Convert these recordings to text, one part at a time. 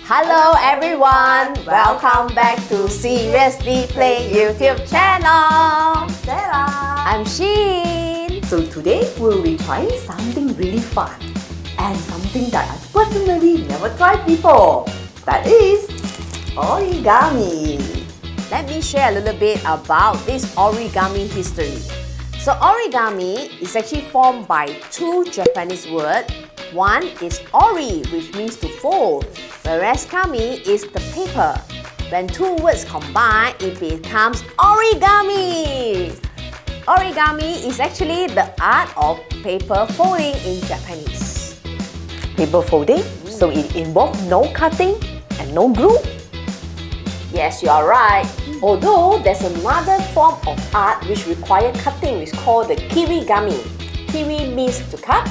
Hello everyone! Welcome back to Seriously Play YouTube channel! Sarah! I'm Sheen! So today we'll be trying something really fun and something that I personally never tried before. That is origami. Let me share a little bit about this origami history. So origami is actually formed by two Japanese words. One is ori, which means to fold, whereas kami is the paper. When two words combine, it becomes origami. Origami is actually the art of paper folding in Japanese. Paper folding, so it involves no cutting and no glue. Yes, you are right. Although there's another form of art which requires cutting, which is called the kirigami. Kiri means to cut,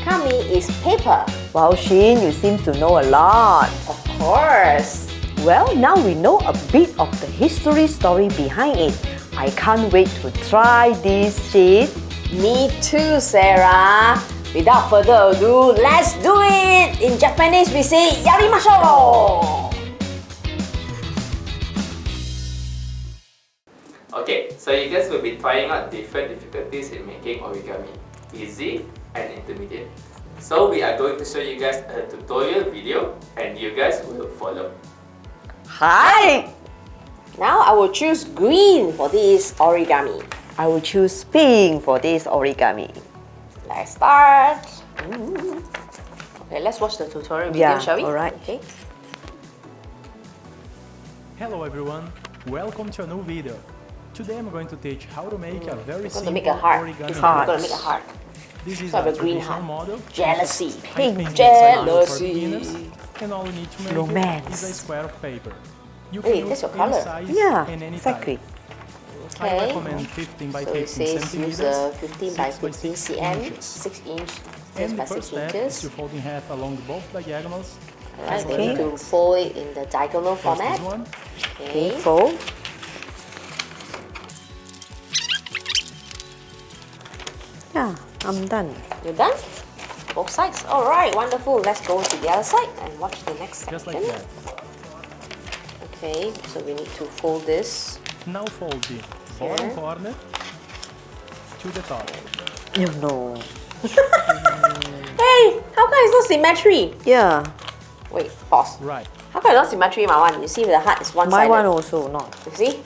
kami is paper. Wow, Sheen, you seem to know a lot. Of course. Well, now we know a bit of the history story behind it. I can't wait to try this, Sheen. Me too, Sarah. Without further ado, let's do it! In Japanese, we say yarimashou! Okay, so you guys will be trying out different difficulties in making origami, easy and intermediate. So we are going to show you guys a tutorial video and you guys will follow. Hi! Now I will choose green for this origami. I will choose pink for this origami. Let's start. Okay, let's watch the tutorial video, shall we? Alright. Okay. Hello everyone, welcome to a new video. Today I'm going to teach how to make a very We're going to simple make a heart. origami. We're going to make a heart. This is So I have a a green traditional heart. model. Jealousy. Pink Jealousy. And all you need to make Romance. is a square of paper. You Hey, can that's use your any color. size Yeah, and any exactly. type. I Okay. recommend 15 by So 15 it says use centimeters, 15 by 6 by 15 6 cm, inches. 6 inch, 6 And by the 6 first step is inches. to fold in half along both diagonals. Alright, we Okay. need to fold it in the diagonal First format. this one. Okay. Fold. Yeah, I'm done. You're done? Both sides? Alright, wonderful. Let's go to the other side and watch the next section. Just like that. Okay, so we need to fold this. Now fold the bottom Here. corner to the top. You know. Hey, how come it's not symmetry? Yeah, Wait, pause. Right. How come it's not symmetry, my one? You see the heart is my one-sided. one also not. You see?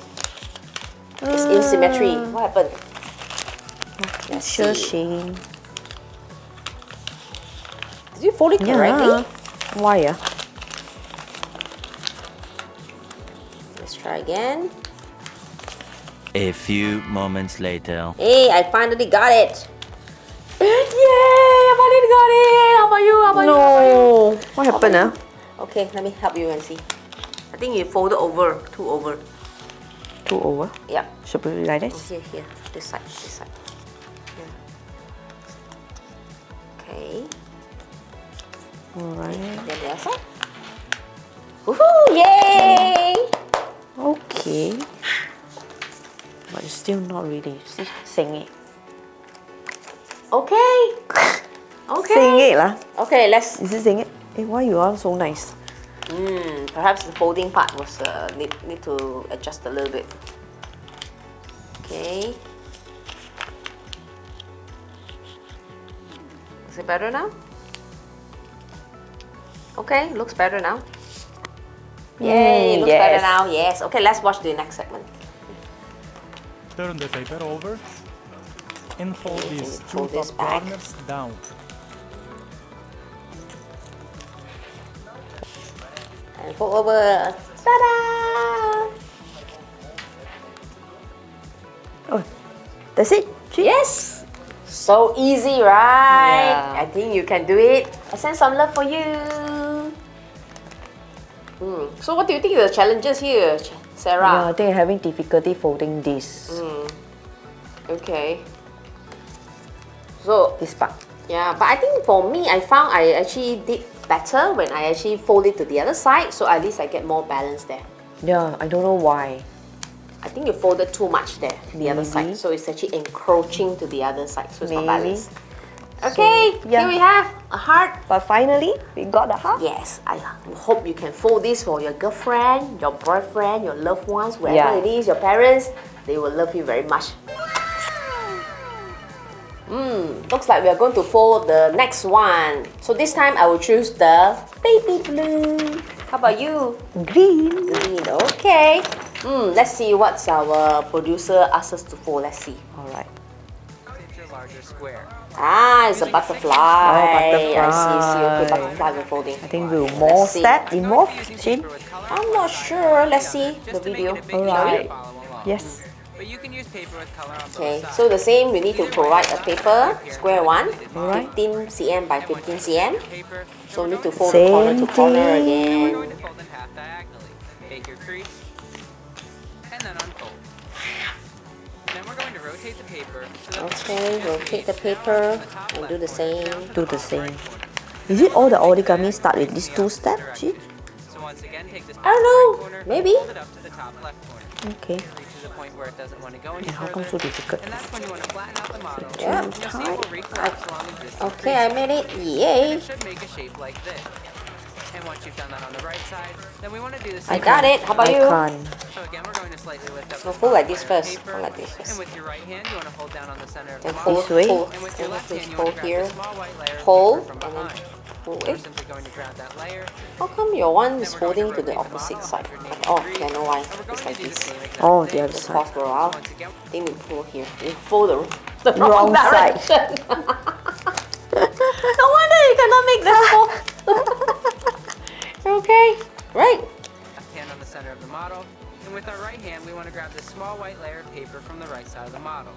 It's in symmetry. What happened? Let's Sure, see. Sheen. Did you fold it correctly? Why? Let's try again. A few moments later. Hey, I finally got it. Yay! I finally got it. How about you? How about you? No. What happened? Okay, let me help you and see. I think you folded over, two over. Two over. Yeah. Should we like this? Here, here. This side, this side. Yeah. Okay. Alright. Then the other side. Woohoo! Yay! Okay. But it's still not really. See, sing it. Okay. Okay. Sing it lah. Okay, let's. Is it sing it? Eh, why you are so nice? Perhaps the folding part was need to adjust a little bit. Okay. Is it better now? Okay, looks better now. Yay, looks better yes. now. Yes. Okay, let's watch the next segment. Turn the paper over and fold Okay, these two fold this top back. corners down. And fold over. Ta-da! Oh, that's it. See? Yes. So easy, right? Yeah. I think you can do it. I send some love for you. So what do you think are the challenges here, Yeah, Sarah? I think I'm having difficulty folding this. Okay. So, This part. yeah, but I think for me, I found I actually did better when I actually fold it to the other side, so at least I get more balance there. Yeah, I don't know why. I think you folded too much there, the other side, Maybe. so it's actually encroaching to the other side, so it's not Maybe. balanced. Okay, So, yeah. here we have a heart. But finally, we got a heart. Yes, I hope you can fold this for your girlfriend, your boyfriend, your loved ones, wherever Yeah. it is, your parents. They will love you very much. Looks like we are going to fold the next one. So this time I will choose the baby blue. How about you? Green. Green, okay. Let's see what's our producer asked us to fold. Let's see. Alright. Your larger square. Ah, it's a butterfly. butterfly. I see. Okay, butterfly we're folding. I think we'll more see. step involved, Shane. I'm not sure. Let's see the video. Alright. Follow along. Yes. But you can use paper with color on both Okay, sides. so the same, we need to provide a paper, square one, Alright. 15 cm by 15 cm. Paper. So we need to fold the corner to corner We're again. going to fold in half diagonally. Make your crease, and then unfold. Then we're going to rotate the paper. So that Okay, rotate the paper and do the same. Do the same. Is it all the origami start with these two steps, Shane? So once again, take this I don't know, corner, maybe. hold it up to the top left corner. Okay. It reaches a point where it doesn't want to go any And how further. come so difficult? And that's when you want to flatten out the model. Yeah. You'll see it will recollapse along existing Okay, I made it. And Yay! it should make a shape like this. And once you've done that on the right side, then we want to do the I same. got it. How about I you? can't. So again, we're going to slightly lift up No, the fold like top this layer of first. paper. Fold like this first. And with your right hand, you want to hold down on the center of the Then model. fold, This way. fold. And with your left hand, you Fold want to grab here. the small white layer of Hold, paper from and then behind. fold. So we're simply going to grab that layer. How come your one is Then we're going folding to the rotate opposite model side? 180 Oh, degrees. okay, I know why. And we're It's going like to do the this. same exact Oh, thing. the other Just side. pause for a while. Once again, I think we fold here. We fold the Wrong wrong side. direction. No wonder you cannot make this fold. Okay, right. left hand on the center of the model. And with our right hand, we want to grab this small white layer of paper from the right side of the model.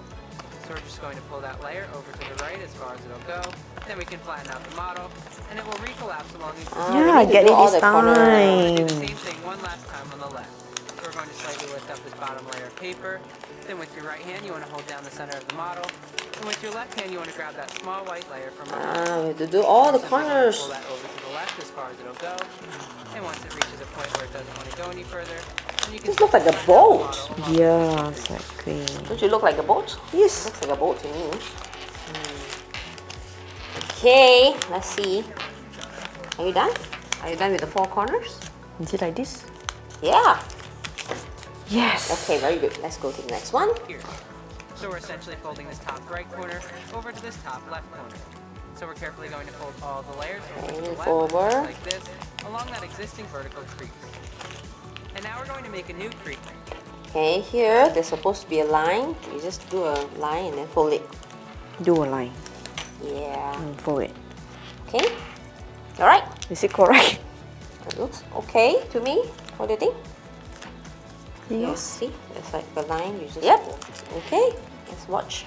So we're just going to pull that layer over to the right as far as it'll go. Then we can flatten out the model, and it will recollapse along the Ah, Yeah, we I need to get do it all this the corner. Do time. the same thing one last time on the left. So we're going to slightly lift up this bottom layer of paper. Then with your right hand, you want to hold down the center of the model. And with your left hand, you want to grab that small white layer from behind. Ah, we have to do all the Simply going to corners. Pull that over to the left as far as it'll go. And once it reaches a point where it doesn't want to go any further, then you can This looks like a slide boat. the model along. Yeah, exactly. Don't you look like a boat? Yes. Looks like a boat to me. Okay, let's see. Are you done? Are you done with the four corners? Is it like this? Yeah. Yes. Okay, very good. Let's go to the next one. Here. So we're essentially folding this top right corner over to this top left corner. So we're carefully going to fold all the layers over to the And left, over. just like this, along that existing vertical crease. And now we're going to make a new crease. Okay, here there's supposed to be a line. You just do a line and then fold it. Do a line Yeah. and fold it. Okay. All right. Is it correct? That looks okay to me. What do you think? Yes. See, it's like the line. You just. Yep. Okay. Let's watch.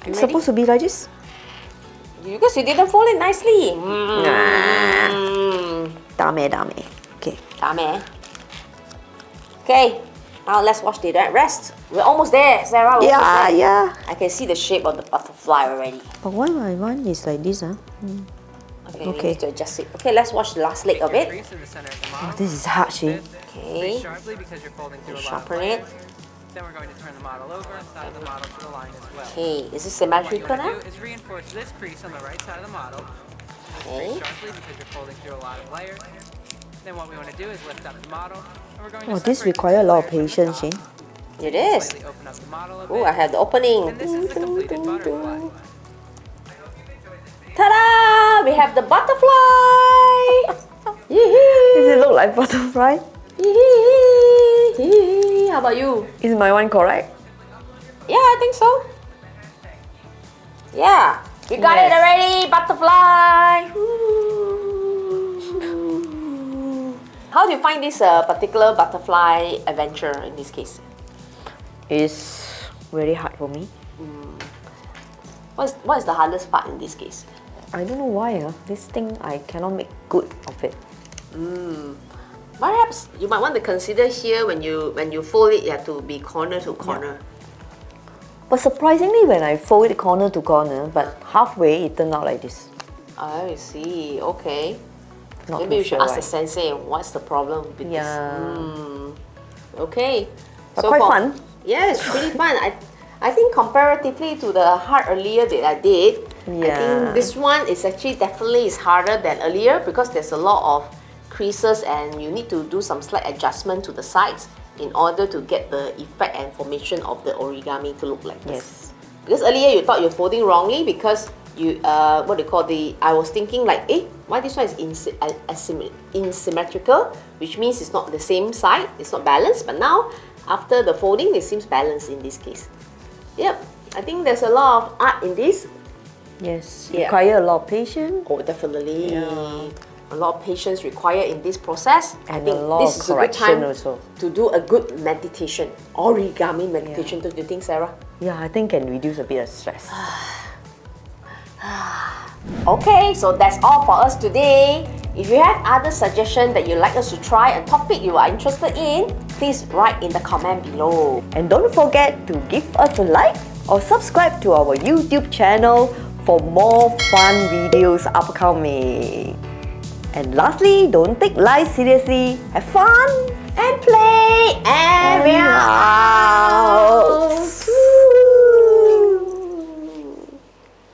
You It's ready? supposed to be like this. Because you didn't fold it nicely. Dame, dame. Okay. Dame. Okay. Now let's watch the rest. We're almost there, Sarah. We're almost Yeah, there. yeah. I can see the shape of the butterfly already. But why my one is like this, huh? Okay, we Okay. need to adjust it. Okay, let's watch the last leg Make of your it. crease in the center of the Oh, model. this is hard, Shane. Okay. Crease sharply because you're folding through a lot of Sharpen it. layers. Then we're going to turn the model over and side the model to the line as well. Okay, is this What you symmetrical want now? to do is reinforce this crease on the right side of the model. Okay. Sharply because you're folding through a lot of layers. Then what we want to do is lift up the model. And we're going to Oh, this separate requires a lot of layers from the patience, top. Shane. It is. Slightly open up the model a Oh, bit. I have the opening. And this is the completed butterfly. Ta-da! We have the butterfly. Yee-hee. Does it look like butterfly? Yee-hee. Yee-hee. How about you? Is my one correct? Yeah, I think so. Yeah, we got it Yes. already. Butterfly. How do you find this particular butterfly adventure in this case? It's very hard for me. What is the hardest part in this case? I don't know why. This thing I cannot make good of it. Perhaps you might want to consider here when you fold it, you have to be corner to corner. But surprisingly, when I fold it corner to corner, but halfway it turned out like this. I see. Okay. Not Maybe too we should sure ask the why. sensei what's the problem with Yeah. this. Okay. But quite fun. Yeah, it's pretty fun. I think comparatively to the heart earlier that I did, I think this one is actually definitely is harder than earlier because there's a lot of creases and you need to do some slight adjustment to the sides in order to get the effect and formation of the origami to look like this. Yes. Because earlier you thought you're folding wrongly because you I was thinking like, why this one is asymmetrical, which means it's not the same side, it's not balanced. But now after the folding, it seems balanced in this case. Yep, I think there's a lot of art in this. Yes, Yeah. require a lot of patience. Oh, definitely. Yeah. A lot of patience required in this process. I And think a lot this of is a good correction time also. to do a good meditation, origami meditation. Don't you think, Sarah? Yeah, I think can reduce a bit of stress. Okay, so that's all for us today. If you have other suggestions that you'd like us to try, a topic you are interested in, please write in the comment below. And don't forget to give us a like or subscribe to our YouTube channel for more fun videos upcoming. And lastly, don't take life seriously. Have fun!